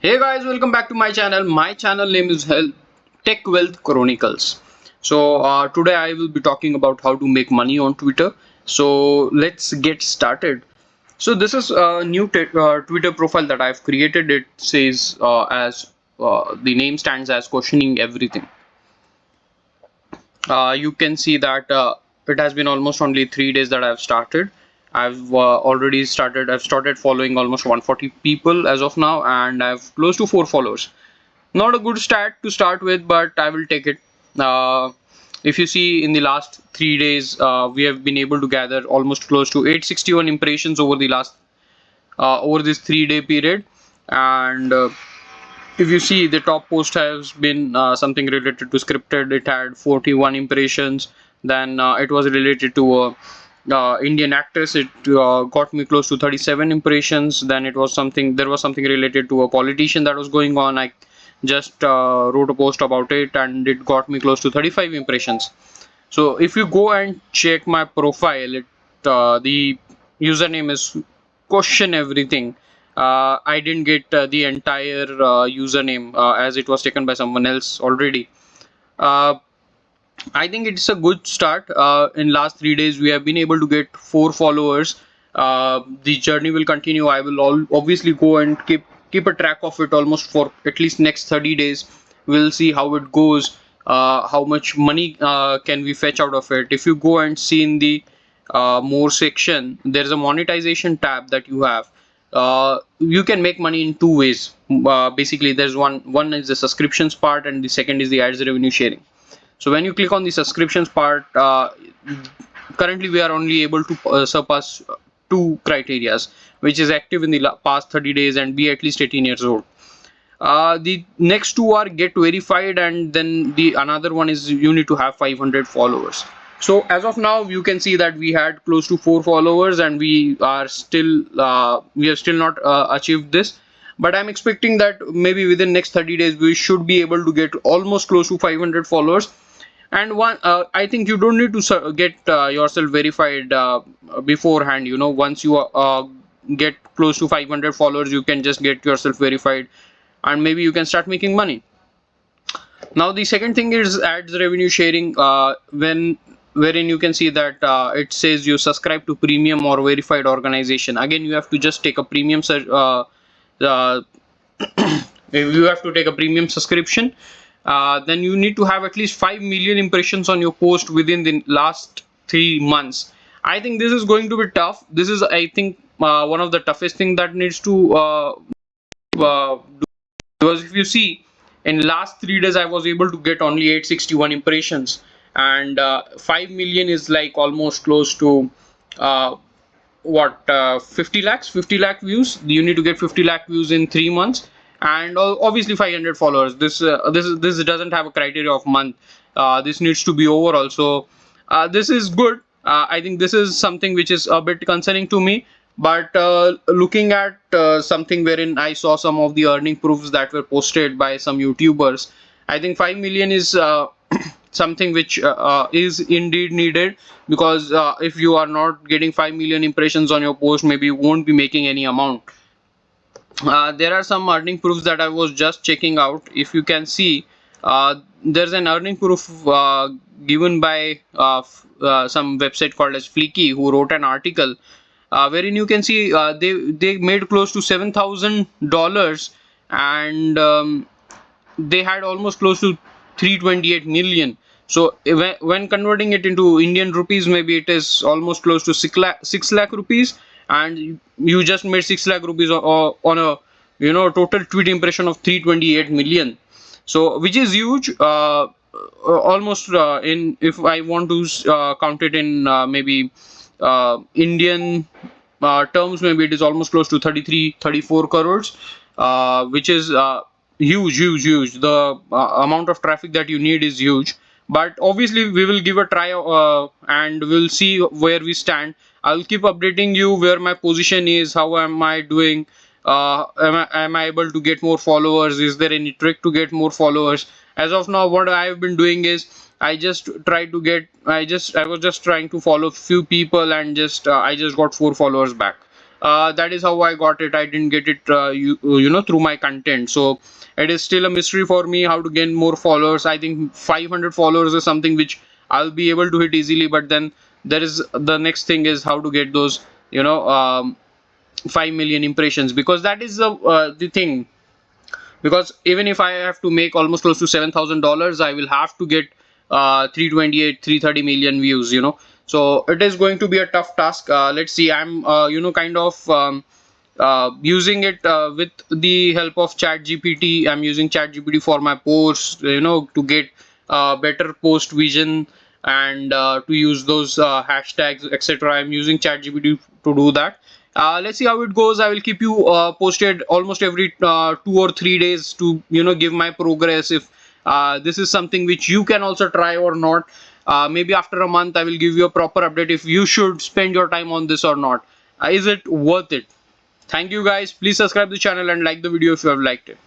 Hey guys, welcome back to my channel. My channel name is Tech Wealth Chronicles. Today I will be talking about how to make money on Twitter. So let's get started. So this is a new Twitter profile that I've created. It says as the name stands as questioning everything. You can see that it has been almost only 3 days that I've started. I've started following almost 140 people as of now, and I've close to 4 followers. Not a good stat to start with, but I will take it. If you see in the last 3 days, we have been able to gather almost close to 861 impressions over this 3 day period. And if you see, the top post has been something related to scripted. It had 41 impressions. Then it was related to a Indian actress. It got me close to 37 impressions. Then there was something related to a politician that was going on. I just wrote a post about it, and it got me close to 35 impressions. So if you go and check my profile, the username is question everything. I didn't get the entire username as it was taken by someone else already. Uh, I think it's a good start. In last 3 days, we have been able to get 4 followers. The journey will continue. I will obviously go and keep a track of it almost for at least next 30 days. We'll see how it goes. How much money can we fetch out of it? If you go and see in the more section, there is a monetization tab that you have. You can make money in 2 ways. Basically, there's one is the subscriptions part, and the second is the ads revenue sharing. So when you click on the subscriptions part, currently we are only able to surpass two criterias, which is active in the past 30 days and be at least 18 years old. The next two are get verified, and then the another one is you need to have 500 followers. So as of now, you can see that we had close to 4 followers, and we have still not achieved this. But I'm expecting that maybe within next 30 days we should be able to get almost close to 500 followers. And I think you don't need to get yourself verified beforehand. Once you get close to 500 followers, you can just get yourself verified, and maybe you can start making money. Now the second thing is ads revenue sharing, wherein you can see that it says you subscribe to premium or verified organization. Again, you have to just take a premium uh, you have to take a premium subscription. Then you need to have at least 5 million impressions on your post within the last 3 months. I think this is going to be tough. This is, I think, one of the toughest thing that needs to do, because if you see, in last 3 days I was able to get only 861 impressions, and 5 million is like almost close to uh, 50 lakhs, 50 lakh views. You need to get 50 lakh views in 3 months, and obviously 500 followers. This doesn't have a criteria of month. This needs to be overall. So this is good. I think this is something which is a bit concerning to me. But looking at something wherein I saw some of the earning proofs that were posted by some YouTubers, I think 5 million is something which is indeed needed, because if you are not getting 5 million impressions on your post, maybe you won't be making any amount. There are some earning proofs that I was just checking out. If you can see, there's an earning proof given by some website called as Fleeky, who wrote an article wherein you can see they made close to $7,000, and they had almost close to 328 million. So when converting it into Indian rupees, maybe it is almost close to 6 lakh rupees, and you just made 6 lakh rupees on a total tweet impression of 328 million. So which is huge. Almost in if I want to count it in maybe Indian terms, maybe it is almost close to 34 crores, which is huge. The amount of traffic that you need is huge. But obviously, we will give a try, and we'll see where we stand. I'll keep updating you where my position is, how am I doing, am I able to get more followers, is there any trick to get more followers. As of now, what I have been doing is I was just trying to follow few people, and I just got 4 followers back. That is how I got it. I didn't get it, through my content. So it is still a mystery for me how to gain more followers. I think 500 followers is something which I'll be able to hit easily. But then there is the next thing is how to get those, 5 million impressions, because that is the thing. Because even if I have to make almost close to $7,000, I will have to get 328 330 million views, so it is going to be a tough task. Let's see. I'm kind of using it with the help of chat gpt. I'm using chat gpt for my posts, to get better post vision, and to use those hashtags, etc. I'm using chat gpt to do that. Let's see how it goes. I will keep you posted almost every 2 or 3 days to give my progress, if this is something which you can also try or not. Maybe after a month I will give you a proper update if you should spend your time on this or not. Is it worth it? Thank you guys. Please subscribe the channel and like the video if you have liked it.